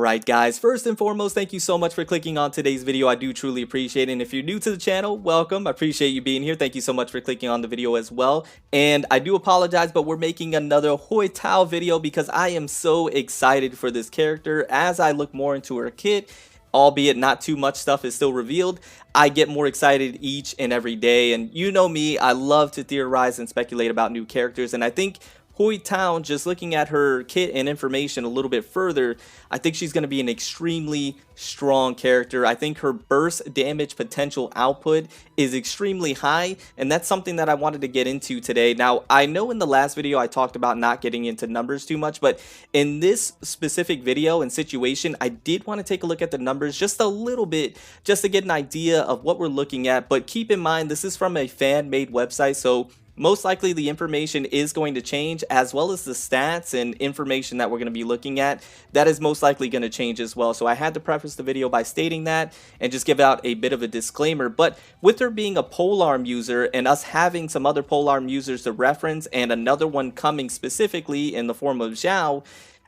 Alright guys, first and foremost, thank you so much for clicking on today's video. I do truly appreciate it. And if you're new to the channel, welcome. I appreciate you being here. Thank you so much for clicking on the video as well. And I do apologize, but we're making another Hu Tao video because I am so excited for this character. As I look more into her kit, albeit not too much stuff is still revealed, I get more excited each and every day. And you know me, I love to theorize and speculate about new characters. And I think Hu Tao, just looking at her kit and information a little bit further, I think she's going to be an extremely strong character. I think her burst damage potential output is extremely high, and that's something that I wanted to get into today. Now, I know in the last video I talked about not getting into numbers too much, but in this specific video and situation, I did want to take a look at the numbers just a little bit, just to get an idea of what we're looking at. But keep in mind, this is from a fan-made website, so most likely the information is going to change, as well as the stats and information that we're going to be looking at. That is most likely going to change as well. So I had to preface the video by stating that and just give out a bit of a disclaimer. But with her being a polearm user and us having some other polearm users to reference and another one coming specifically in the form of Zhao,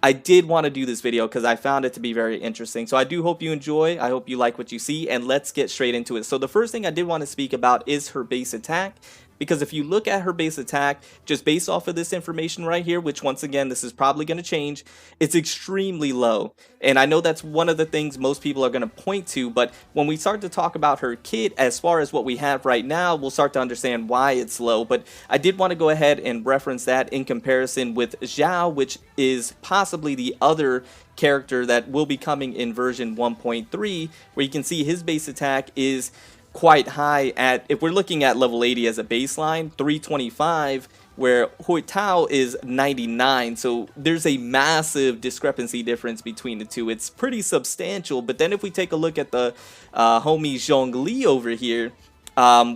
I did want to do this video because I found it to be very interesting. So I do hope you enjoy. I hope you like what you see, and let's get straight into it. So the first thing I did want to speak about is her base attack. Because if you look at her base attack, just based off of this information right here, which once again, this is probably going to change, it's extremely low. And I know that's one of the things most people are going to point to, but when we start to talk about her kit, as far as what we have right now, we'll start to understand why it's low. But I did want to go ahead and reference that in comparison with Zhao, which is possibly the other character that will be coming in version 1.3, where you can see his base attack is quite high at, if we're looking at level 80 as a baseline, 325, where Hu Tao is 99. So there's a massive discrepancy difference between the two. It's pretty substantial. But then if we take a look at the homie Zhongli over here,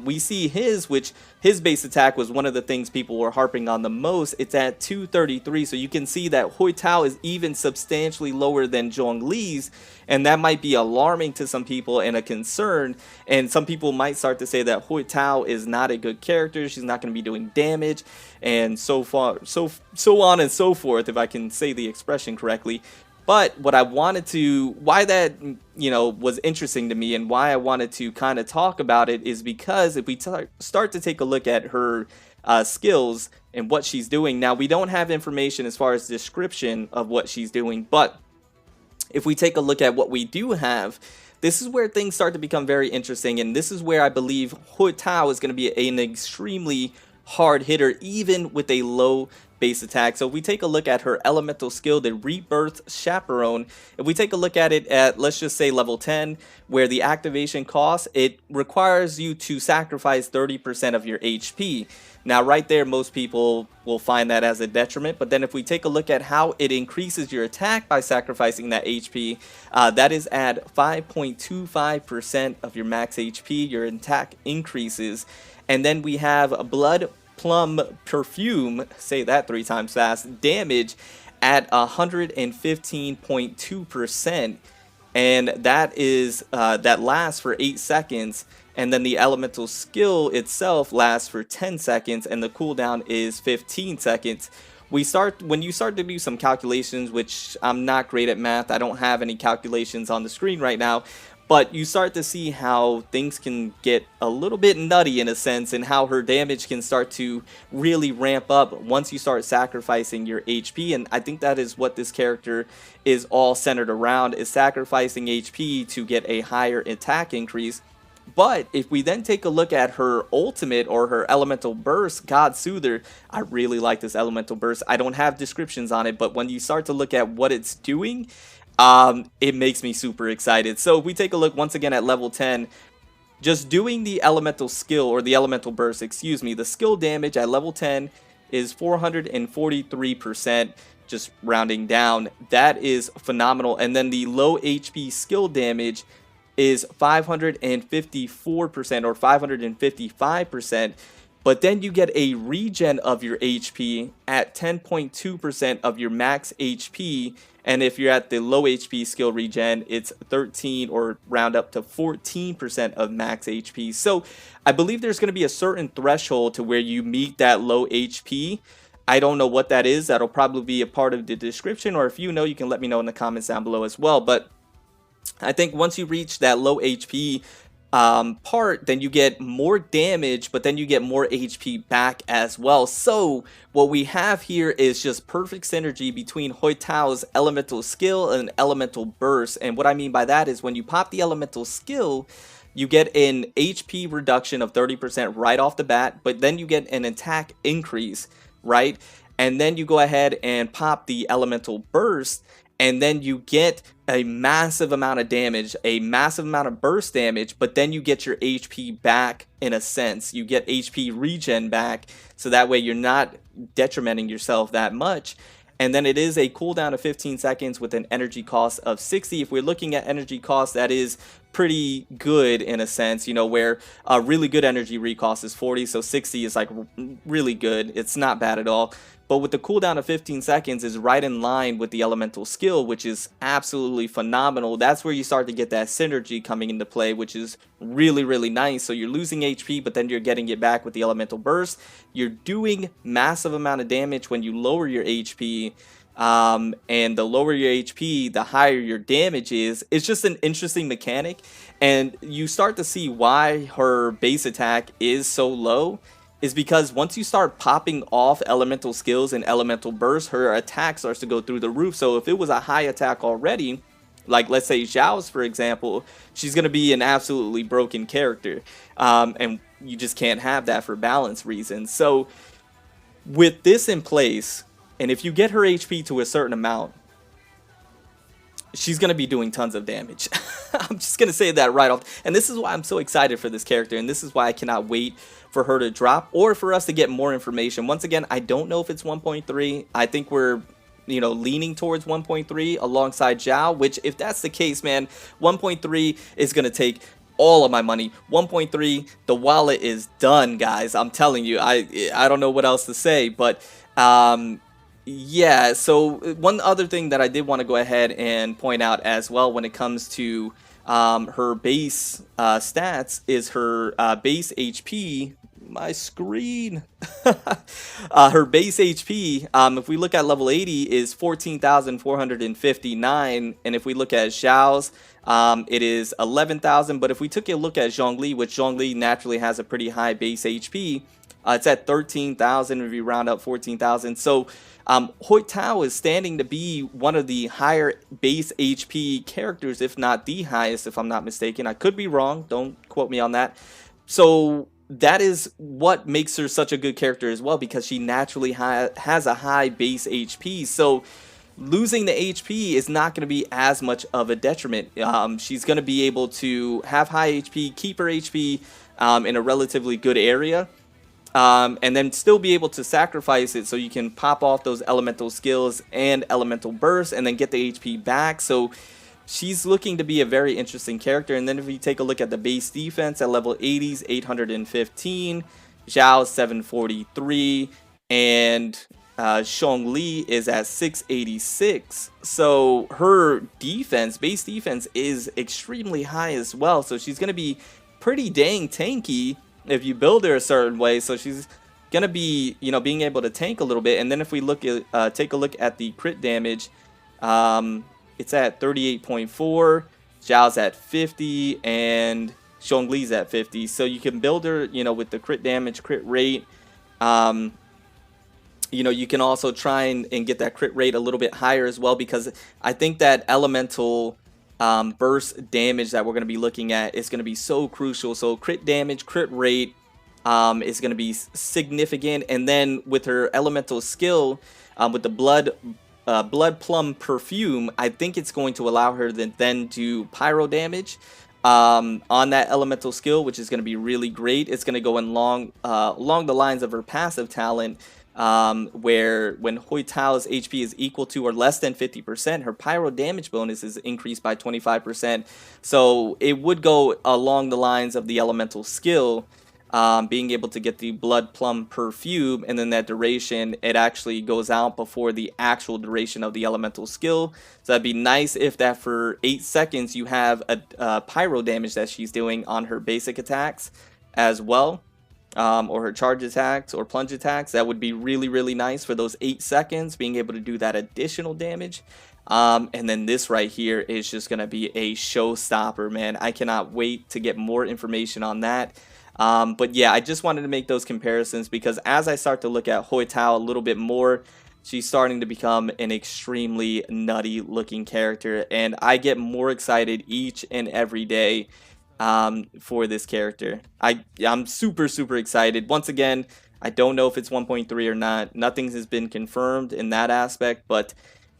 we see which his base attack was one of the things people were harping on the most. It's at 233, so you can see that Hu Tao is even substantially lower than Zhongli's, and that might be alarming to some people and a concern. And some people might start to say that Hu Tao is not a good character, she's not going to be doing damage, and so on and so forth, if I can say the expression correctly. But what I wanted to, why that, was interesting to me and why I wanted to kind of talk about it is because if we start to take a look at her skills and what she's doing. Now, we don't have information as far as description of what she's doing, but if we take a look at what we do have, this is where things start to become very interesting, and this is where I believe Hu Tao is going to be an extremely hard hitter, even with a low base attack. So if we take a look at her elemental skill, the Rebirth Chaperone, if we take a look at it at, let's just say, level 10, where the activation cost, it requires you to sacrifice 30% of your HP. Now right there, most people will find that as a detriment, but then if we take a look at how it increases your attack by sacrificing that HP, that is at 5.25% of your max HP, your attack increases. And then we have Blood Plum Perfume, say that 3 times fast, damage at 115.2%, and that lasts for 8 seconds. And then the elemental skill itself lasts for 10 seconds, and the cooldown is 15 seconds. When you start to do some calculations, which I'm not great at math, I don't have any calculations on the screen right now, but you start to see how things can get a little bit nutty in a sense, and how her damage can start to really ramp up once you start sacrificing your HP. And I think that is what this character is all centered around, is sacrificing HP to get a higher attack increase. But if we then take a look at her ultimate, or her elemental burst, God Soother, I really like this elemental burst. I don't have descriptions on it, but when you start to look at what it's doing, it makes me super excited. So if we take a look once again at level 10, just doing the elemental skill, or the elemental burst, excuse me, the skill damage at level 10 is 443%, just rounding down. That is phenomenal. And then the low HP skill damage is 554% or 555%. But then you get a regen of your HP at 10.2% of your max HP. And if you're at the low HP skill regen, it's 13 or round up to 14% of max HP. So I believe there's going to be a certain threshold to where you meet that low HP I don't know what that is. That'll probably be a part of the description, or if you know, you can let me know in the comments down below as well. But I think once you reach that low HP part, then you get more damage, but then you get more HP back as well. So what we have here is just perfect synergy between Hu Tao's elemental skill and elemental burst. And what I mean by that is when you pop the elemental skill, you get an HP reduction of 30% right off the bat, but then you get an attack increase, right? And then you go ahead and pop the elemental burst, and then you get a massive amount of damage, a massive amount of burst damage, but then you get your HP back in a sense. You get HP regen back, so that way you're not detrimenting yourself that much. And then it is a cooldown of 15 seconds with an energy cost of 60. If we're looking at energy cost, that is pretty good in a sense, you know, where a really good energy recost is 40, so 60 is like really good. It's not bad at all. But with the cooldown of 15 seconds is right in line with the elemental skill, which is absolutely phenomenal. That's where you start to get that synergy coming into play, which is really, really nice. So you're losing HP, but then you're getting it back with the elemental burst. You're doing massive amount of damage when you lower your HP. And the lower your HP, the higher your damage is. It's just an interesting mechanic. And you start to see why her base attack is so low. Is because once you start popping off elemental skills and elemental bursts, her attack starts to go through the roof. So if it was a high attack already, like let's say Xiao's for example, she's going to be an absolutely broken character. And you just can't have that for balance reasons. So with this in place, and if you get her HP to a certain amount, she's going to be doing tons of damage. I'm just going to say that right off. And this is why I'm so excited for this character. And this is why I cannot wait for her to drop or for us to get more information. Once again, I don't know if it's 1.3. I think we're, you know, leaning towards 1.3 alongside Zhao, which if that's the case, man, 1.3 is going to take all of my money. 1.3, the wallet is done, guys. I'm telling you, I don't know what else to say, but yeah, so one other thing that I did want to go ahead and point out as well when it comes to her base stats is her base HP. My screen. Her base HP, if we look at level 80, is 14,459, and if we look at Xiao's, it is 11,000. But if we took a look at Zhongli, which Zhongli naturally has a pretty high base HP, it's at 13,000 if you round up 14,000. So Hu Tao is standing to be one of the higher base HP characters, if not the highest, if I'm not mistaken. I could be wrong. Don't quote me on that. So that is what makes her such a good character as well, because she naturally has a high base HP. So losing the HP is not going to be as much of a detriment. She's going to be able to have high HP, keep her HP in a relatively good area. And then still be able to sacrifice it so you can pop off those elemental skills and elemental bursts and then get the HP back. So she's looking to be a very interesting character. And then if we take a look at the base defense at level 80s, 815, Zhao 743, and Zhongli is at 686. So her defense, base defense, is extremely high as well. So she's going to be pretty dang tanky if you build her a certain way. So she's gonna be, you know, being able to tank a little bit. And then if we look at take a look at the crit damage, it's at 38.4, Zhao's at 50, and Zhongli's at 50. So you can build her, you know, with the crit damage, crit rate. You know, you can also try and get that crit rate a little bit higher as well, because I think that elemental burst damage that we're going to be looking at is going to be so crucial. So crit damage, crit rate is going to be significant. And then with her elemental skill, with the blood plum perfume, I think it's going to allow her to then do pyro damage on that elemental skill, which is going to be really great. It's going to go along the lines of her passive talent, where when Hu Tao's HP is equal to or less than 50%, her pyro damage bonus is increased by 25%. So it would go along the lines of the elemental skill, being able to get the blood plum perfume, and then that duration, it actually goes out before the actual duration of the elemental skill. So that'd be nice if that for 8 seconds you have a pyro damage that she's doing on her basic attacks as well. or her charge attacks or plunge attacks. That would be really, really nice for those 8 seconds, being able to do that additional damage. And then this right here is just going to be a showstopper, man. I cannot wait to get more information on that. But yeah, I just wanted to make those comparisons because as I start to look at Hu Tao a little bit more, she's starting to become an extremely nutty looking character, and I get more excited each and every day for this character. I'm super, super excited. Once again, I don't know if it's 1.3 or not. Nothing has been confirmed in that aspect, but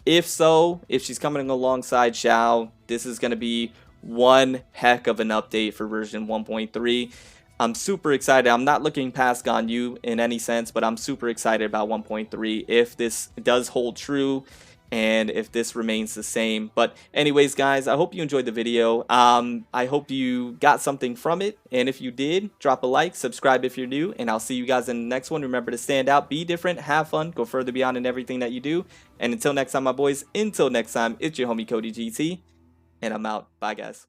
if so, if she's coming alongside Xiao, this is going to be one heck of an update for version 1.3. I'm super excited. I'm not looking past Ganyu in any sense, but I'm super excited about 1.3 if this does hold true and if this remains the same. But anyways, guys, I hope you enjoyed the video. I hope you got something from it, and if you did, drop a like, subscribe if you're new, and I'll see you guys in the next one. Remember to stand out, be different, have fun, go further beyond in everything that you do. And until next time, my boys, until next time, it's your homie Cody GT, and I'm out. Bye, guys.